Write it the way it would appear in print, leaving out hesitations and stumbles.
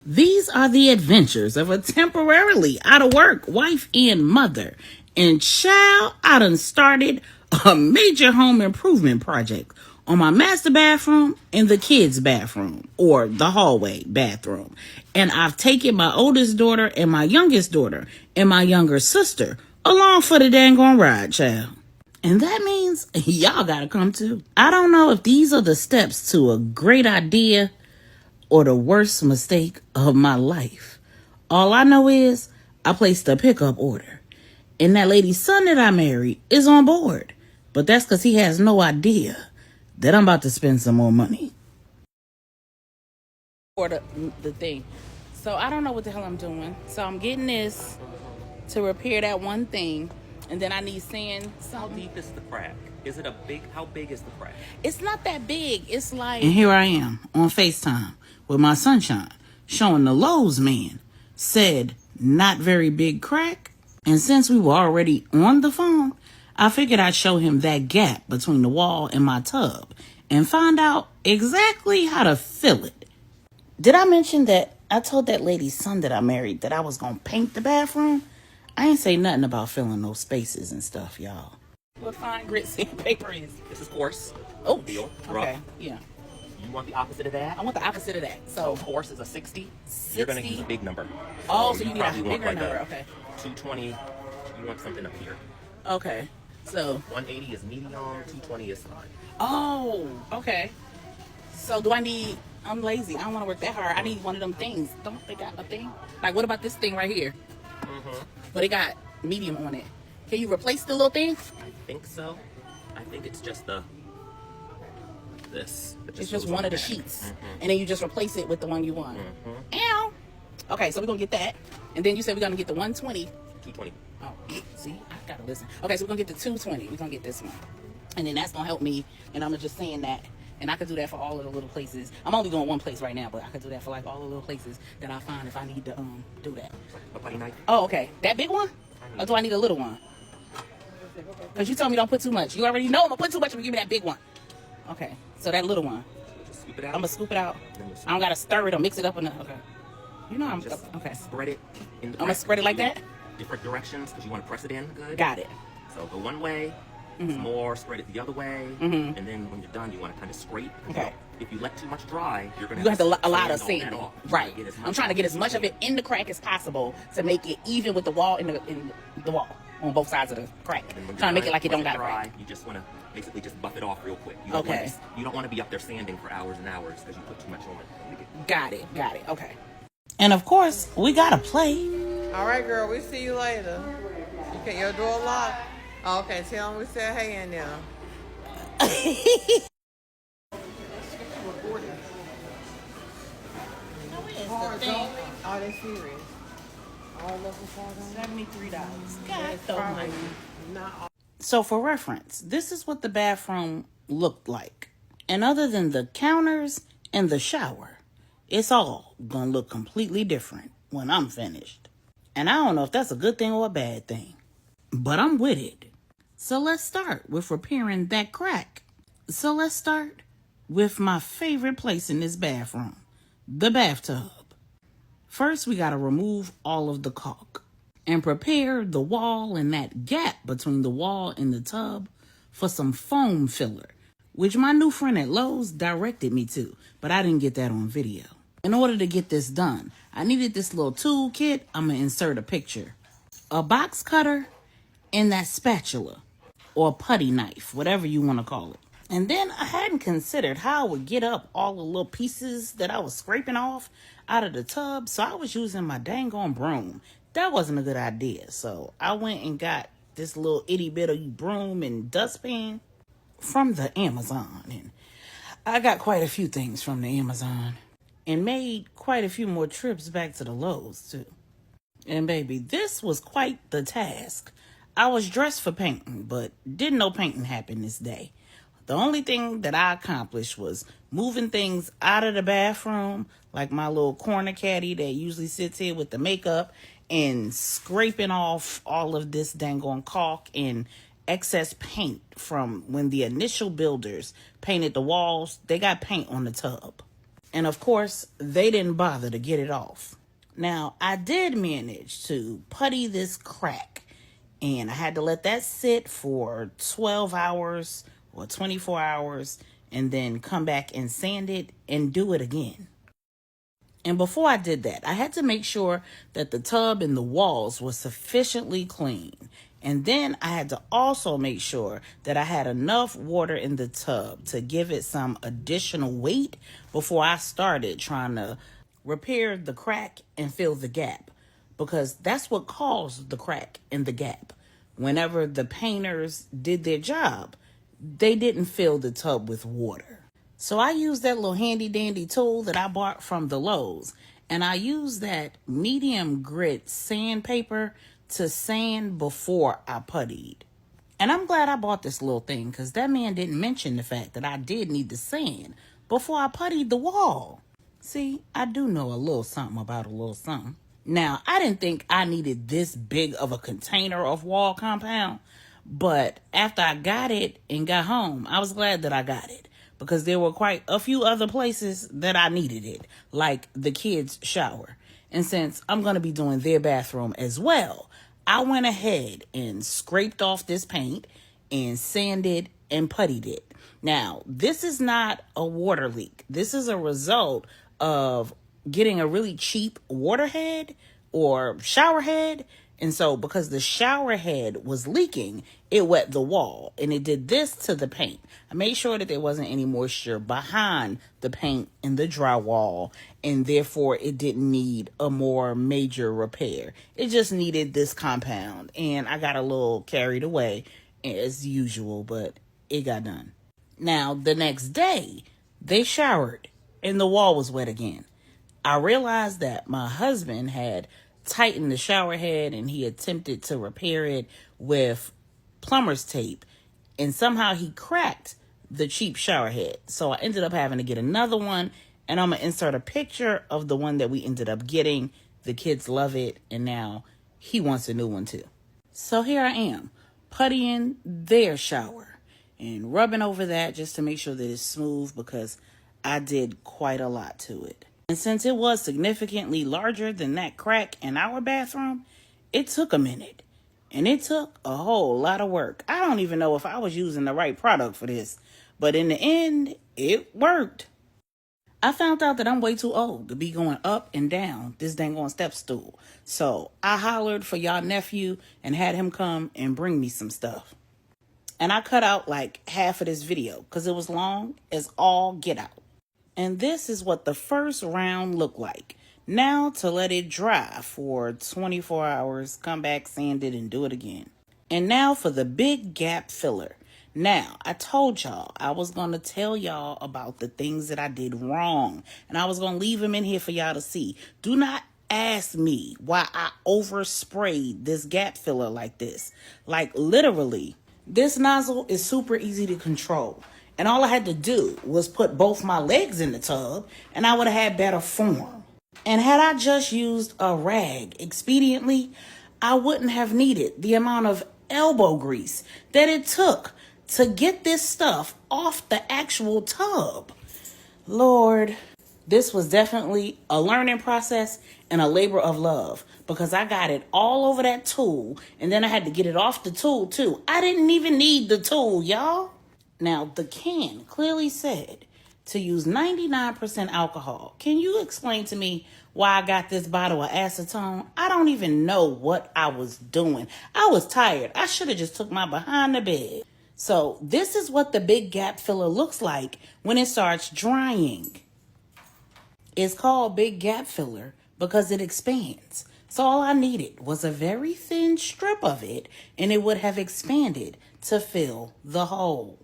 These are the adventures of a temporarily out of work wife and mother. And child, I done started a major home improvement project on my master bathroom and the kids' bathroom, or the hallway bathroom. And I've taken my oldest daughter and my youngest daughter and my younger sister along for the dang on ride, child. And that means y'all gotta come too. I don't know if these are the steps to a great idea or the worst mistake of my life. All I know is I placed a pickup order. And that lady's son that I married is on board. But that's because he has no idea that I'm about to spend some more money. For the thing. So I don't know what the hell I'm doing. So I'm getting this to repair that one thing. And then I need sand. How deep is the crack? Is it how big is the crack? It's not that big. It's like... And here I am on FaceTime with my sunshine showing the Lowe's man said not very big crack. And since we were already on the phone, I figured I'd show him that gap between the wall and my tub and find out exactly how to fill it. Did I mention that I told that lady's son that I married that I was going to paint the bathroom? I ain't say nothing about filling those spaces and stuff, y'all. What fine grit sandpaper is? This is coarse. Oh, deal. Okay, yeah. You want the opposite of that? I want the opposite of that. So coarse is a 60. 60? You're going to use a big number. Oh, so you need a probably bigger want number. Okay. 220. You want something up here. Okay. So 180 is medium. 220 is fine. Oh, okay. So do I need... I'm lazy. I don't want to work that hard. I need one of them things. Don't they got a thing? Like, what about this thing right here? Mm-hmm. But it got medium on it. Can you replace the little thing? I think so. I think it's just this. It's just one of the sheets. Mm-hmm. And then you just replace it with the one you want. Mm-hmm. Ow. Okay, so we're going to get that. And then you said we're going to get the 120. 220. Oh, see? I got to listen. Okay, so we're going to get the 220. We're going to get this one. And then that's going to help me. And I'm just saying that. And I could do that for all of the little places. I'm only going one place right now, but I could do that for like all the little places that I find if I need to do that. A putty knife? Oh, okay. That big one? Or do I need a little one? Because you told me don't put too much. You already know I'm going to put too much if you give me that big one. Okay. So that little one. Just scoop it out. I'm going to scoop it out. I don't got to stir it or mix it up. Okay. You know I'm... Just okay. Spread it in the I'm going to spread it like that? Different directions because you want to press it in good. Got it. So go one way. Some more, spread it the other way, and then when you're done, you want to kind of scrape. Okay. If you let too much dry, you're going to have a lot of sand sanding. Right. I'm trying to get as much of it in the crack as possible to make it even with the wall in the wall on both sides of the crack. Trying to make it like it don't got to crack. You just want to basically just buff it off real quick. You don't want to be up there sanding for hours and hours because you put too much on it. Got it. Okay. And of course, we got to play. All right, girl. We see you later. Okay, your door locked. Oh, okay, tell them we said hey in there. Oh, they serious. All local $73. God, probably not. So for reference, this is what the bathroom looked like. And other than the counters and the shower, it's all gonna look completely different when I'm finished. And I don't know if that's a good thing or a bad thing, but I'm with it. So let's start with repairing that crack. So let's start with my favorite place in this bathroom, the bathtub. First, we gotta remove all of the caulk and prepare the wall and that gap between the wall and the tub for some foam filler, which my new friend at Lowe's directed me to, but I didn't get that on video. In order to get this done, I needed this little tool kit. I'm gonna insert a picture, a box cutter, and that spatula or putty knife, whatever you want to call it. And then I hadn't considered how I would get up all the little pieces that I was scraping off out of the tub, so I was using my dang on broom. That wasn't a good idea, so I went and got this little itty bitty broom and dustpan from the Amazon. And I got quite a few things from the Amazon and made quite a few more trips back to the Lowe's too. And baby, this was quite the task. I was dressed for painting, but didn't know painting happened this day. The only thing that I accomplished was moving things out of the bathroom, like my little corner caddy that usually sits here with the makeup, and scraping off all of this dang on caulk and excess paint from when the initial builders painted the walls. They got paint on the tub. And of course, they didn't bother to get it off. Now, I did manage to putty this crack, and I had to let that sit for 12 hours or 24 hours and then come back and sand it and do it again. And before I did that, I had to make sure that the tub and the walls were sufficiently clean. And then I had to also make sure that I had enough water in the tub to give it some additional weight before I started trying to repair the crack and fill the gap. Because that's what caused the crack and the gap. Whenever the painters did their job, they didn't fill the tub with water. So I used that little handy dandy tool that I bought from the Lowe's, and I used that medium grit sandpaper to sand before I puttied. And I'm glad I bought this little thing, because that man didn't mention the fact that I did need the sand before I puttied the wall. See, I do know a little something about a little something. Now, I didn't think I needed this big of a container of wall compound, but after I got it and got home, I was glad that I got it, because there were quite a few other places that I needed it, like the kids' shower. And since I'm going to be doing their bathroom as well, I went ahead and scraped off this paint and sanded and puttied it. Now, this is not a water leak. This is a result of getting a really cheap water head or shower head. And so because the shower head was leaking, it wet the wall, and it did this to the paint. I made sure that there wasn't any moisture behind the paint and the drywall, and therefore it didn't need a more major repair. It just needed this compound, and I got a little carried away as usual, but it got done. Now, the next day, they showered, and the wall was wet again. I realized that my husband had tightened the shower head, and he attempted to repair it with plumber's tape, and somehow he cracked the cheap shower head. So I ended up having to get another one, and I'm going to insert a picture of the one that we ended up getting. The kids love it, and now he wants a new one too. So here I am, puttying their shower and rubbing over that just to make sure that it's smooth, because I did quite a lot to it. And since it was significantly larger than that crack in our bathroom, it took a minute. And it took a whole lot of work. I don't even know if I was using the right product for this, but in the end, it worked. I found out that I'm way too old to be going up and down this dang on step stool. So I hollered for y'all nephew and had him come and bring me some stuff. And I cut out like half of this video because it was long as all get out. And this is what the first round looked like. Now to let it dry for 24 hours, come back, sand it, and do it again. And now for the big gap filler. Now, I told y'all I was going to tell y'all about the things that I did wrong. And I was going to leave them in here for y'all to see. Do not ask me why I oversprayed this gap filler like this. Like literally, this nozzle is super easy to control. And all I had to do was put both my legs in the tub, and I would have had better form. And had I just used a rag expediently, I wouldn't have needed the amount of elbow grease that it took to get this stuff off the actual tub. Lord, this was definitely a learning process and a labor of love, because I got it all over that tool, and then I had to get it off the tool too. I didn't even need the tool, y'all. Now, the can clearly said to use 99% alcohol. Can you explain to me why I got this bottle of acetone? I don't even know what I was doing. I was tired. I should have just took my behind the bed. So this is what the big gap filler looks like when it starts drying. It's called big gap filler because it expands. So all I needed was a very thin strip of it, and it would have expanded to fill the hole.